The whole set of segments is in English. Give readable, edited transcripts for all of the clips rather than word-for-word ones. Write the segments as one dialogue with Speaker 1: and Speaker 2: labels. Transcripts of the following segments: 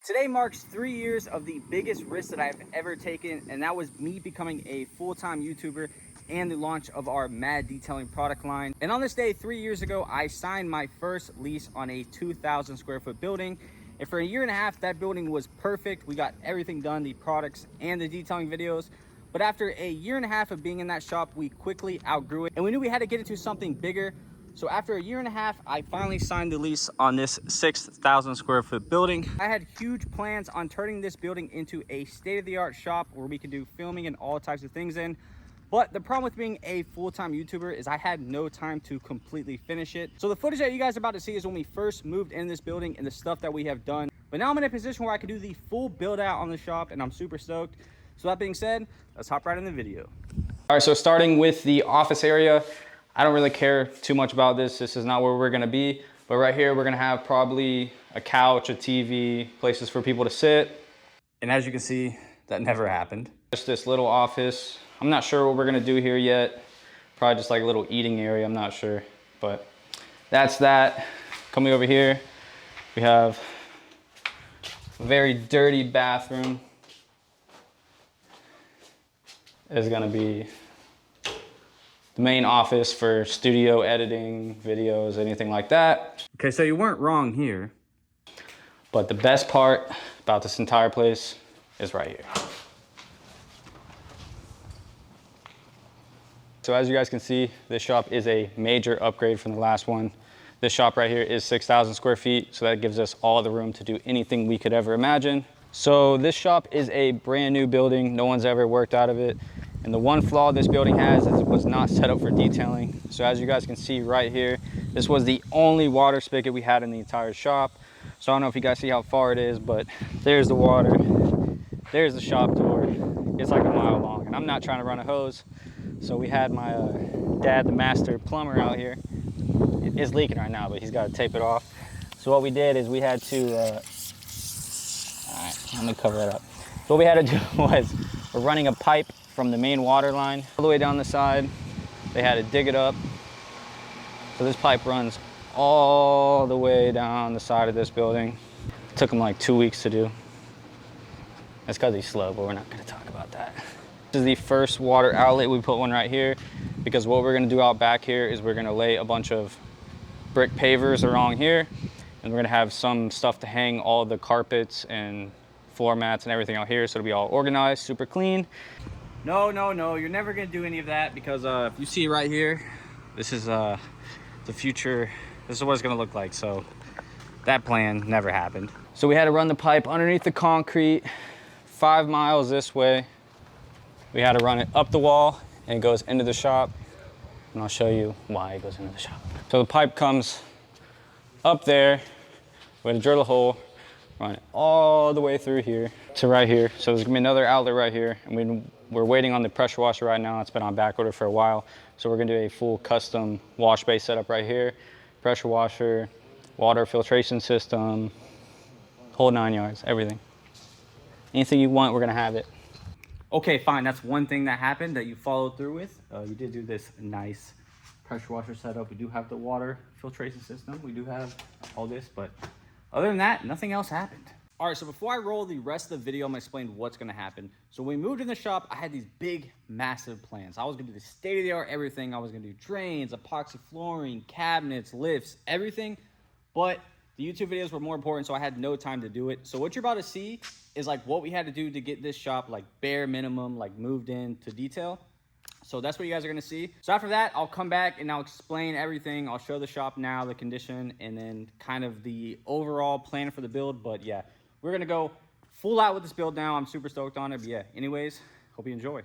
Speaker 1: Today marks 3 years of the biggest risk that I've ever taken, and that was me becoming a full-time YouTuber and the launch of our M.A.D detailing product line. And on this day 3 years ago, I signed my first lease on a 2,000 square foot building. And for a year and a half, that building was perfect. We got everything done, the products and the detailing videos. But after a year and a half of being in that shop, we quickly outgrew it, and we knew we had to get into something bigger. So after a year and a half, I finally signed the lease on this 6,000 square foot building. I had huge plans on turning this building into a state-of-the-art shop where we could do filming and all types of things in. But the problem with being a full-time YouTuber is I had no time to completely finish it. So the footage that you guys are about to see is when we first moved in this building and the stuff that we have done. But now I'm in a position where I can do the full build out on the shop, and I'm super stoked. So that being said, let's hop right in the video.
Speaker 2: All right, so starting with the office area, I don't really care too much about this. This is not where we're gonna be, but right here, we're gonna have probably a couch, a TV, places for people to sit.
Speaker 1: And as you can see, that never happened.
Speaker 2: Just this little office. I'm not sure what we're gonna do here yet. Probably just like a little eating area, I'm not sure, but that's that. Coming over here, we have a very dirty bathroom. Is gonna be the main office for studio editing, videos, anything like that.
Speaker 1: Okay, so you weren't wrong here.
Speaker 2: But the best part about this entire place is right here. So as you guys can see, this shop is a major upgrade from the last one. This shop right here is 6,000 square feet, so that gives us all the room to do anything we could ever imagine. So this shop is a brand new building. No one's ever worked out of it. And the one flaw this building has is it was not set up for detailing. So as you guys can see right here, this was the only water spigot we had in the entire shop. So I don't know if you guys see how far it is, but there's the water. There's the shop door. It's like a mile long, and I'm not trying to run a hose. So we had my dad, the master plumber, out here. It is leaking right now, but he's got to tape it off. So what we did is we had to, all right, let me cover it up. So what we had to do was we're running a pipe from the main water line all the way down the side. They had to dig it up. So this pipe runs all the way down the side of this building. It took him like 2 weeks to do. That's because he's slow, but we're not going to talk about that. This is the first water outlet. We put one right here because what we're going to do out back here is we're going to lay a bunch of brick pavers along here, and we're going to have some stuff to hang all the carpets and floor mats and everything out here, so it'll be all organized, super clean.
Speaker 1: No, you're never gonna do any of that because if you see right here, this is the future. This is what it's gonna look like. So that plan never happened. So we had to run the pipe underneath the concrete 5 miles this way. We had to run it up the wall, and it goes into the shop. And I'll show you why it goes into the shop. So the pipe comes up there. We had to drill a hole, run it all the way through here to right here. So there's gonna be another outlet right here, and we're waiting on the pressure washer right now. It's been on back order for a while. So we're gonna do a full custom wash bay setup right here. Pressure washer, water filtration system, whole 9 yards, everything. Anything you want, we're gonna have it. Okay, fine, that's one thing that happened that you followed through with. You did do this nice pressure washer setup. We do have the water filtration system. We do have all this, but other than that, nothing else happened. All right, so before I roll the rest of the video, I'm gonna explain what's gonna happen. So when we moved in the shop, I had these big, massive plans. I was gonna do the state-of-the-art everything. I was gonna do drains, epoxy flooring, cabinets, lifts, everything. But the YouTube videos were more important, so I had no time to do it. So what you're about to see is like what we had to do to get this shop like bare minimum, like moved in to detail. So that's what you guys are gonna see. So after that, I'll come back and I'll explain everything. I'll show the shop now, the condition, and then kind of the overall plan for the build. But yeah, we're gonna go full out with this build now. I'm super stoked on it. But yeah, anyways, hope you enjoy.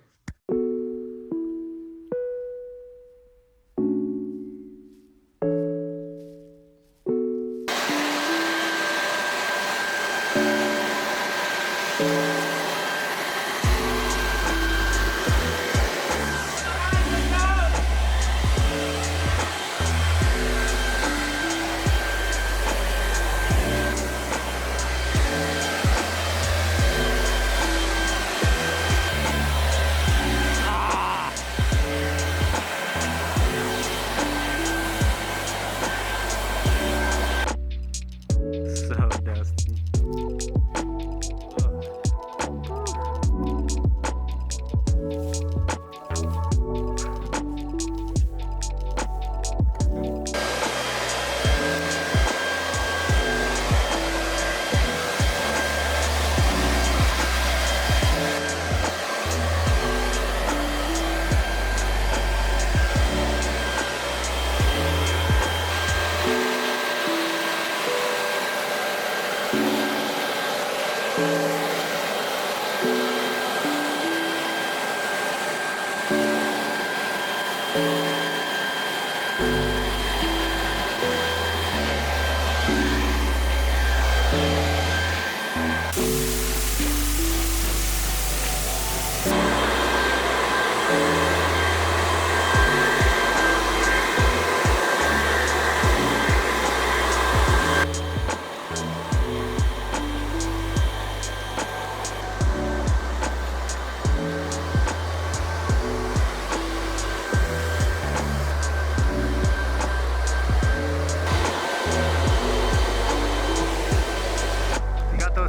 Speaker 1: So dusty.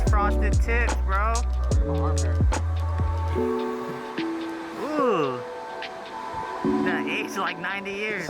Speaker 1: Frosted tips, bro. Ooh. That aged like 90 years.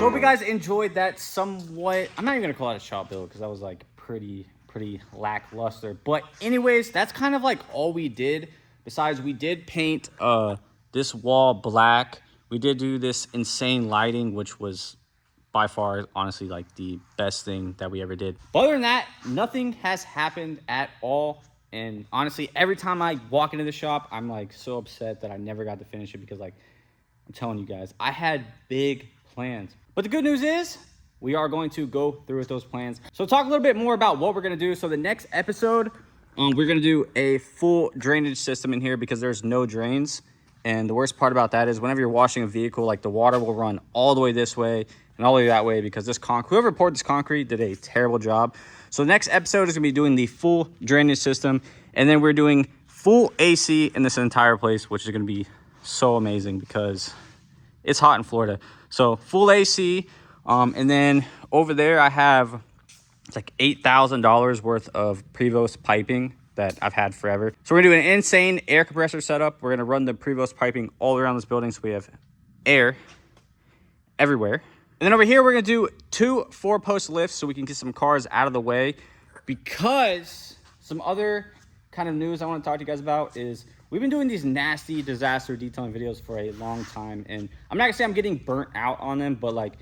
Speaker 1: So hope you guys enjoyed that somewhat. I'm not even gonna call it a shop build because that was like pretty lackluster. But anyways, that's kind of like all we did. Besides, we did paint this wall black. We did do this insane lighting, which was by far, honestly, like the best thing that we ever did. But other than that, nothing has happened at all. And honestly, every time I walk into the shop, I'm like so upset that I never got to finish it because, like, I'm telling you guys, I had big plans. But the good news is we are going to go through with those plans. So talk a little bit more about what we're gonna do. So the next episode, we're gonna do a full drainage system in here because there's no drains. And the worst part about that is whenever you're washing a vehicle, like the water will run all the way this way and all the way that way because this whoever poured this concrete did a terrible job. So the next episode is gonna be doing the full drainage system, and then we're doing full AC in this entire place, which is gonna be so amazing because it's hot in Florida. So full AC, and then over there I have like $8,000 worth of Prevost piping that I've had forever. So we're gonna do an insane air compressor setup. We're gonna run the Prevost piping all around this building so we have air everywhere. And then over here, we're gonna do 2 4-post lifts so we can get some cars out of the way, because some other kind of news I wanna talk to you guys about is we've been doing these nasty disaster detailing videos for a long time. And I'm not gonna say I'm getting burnt out on them, but like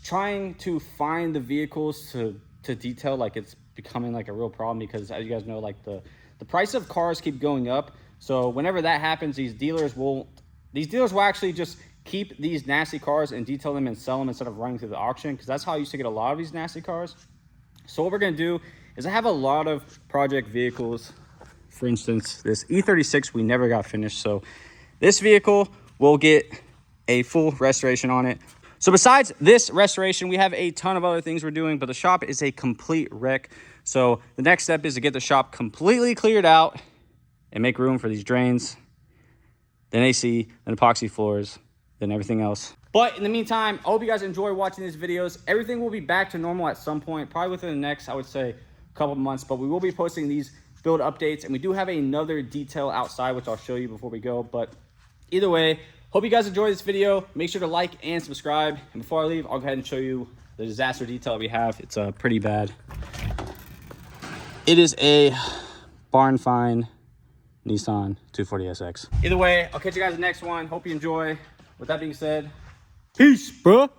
Speaker 1: trying to find the vehicles to detail, like it's becoming like a real problem because, as you guys know, like the price of cars keep going up. So whenever that happens, these dealers will actually just keep these nasty cars and detail them and sell them instead of running through the auction, because that's how I used to get a lot of these nasty cars. So what we're gonna do is I have a lot of project vehicles. For instance, this E36 we never got finished, so this vehicle will get a full restoration on it. So besides this restoration, we have a ton of other things we're doing, but the shop is a complete wreck. So the next step is to get the shop completely cleared out and make room for these drains, then AC, then epoxy floors, then everything else. But in the meantime, I hope you guys enjoy watching these videos. Everything will be back to normal at some point, probably within the next, I would say, couple of months, but we will be posting these build updates, and we do have another detail outside, which I'll show you before we go. But either way, hope you guys enjoy this video. Make sure to like and subscribe. And before I leave, I'll go ahead and show you the disaster detail we have. It's pretty bad. It is a barn find Nissan 240SX. Either way, I'll catch you guys in the next one. Hope you enjoy. With that being said, peace, bro.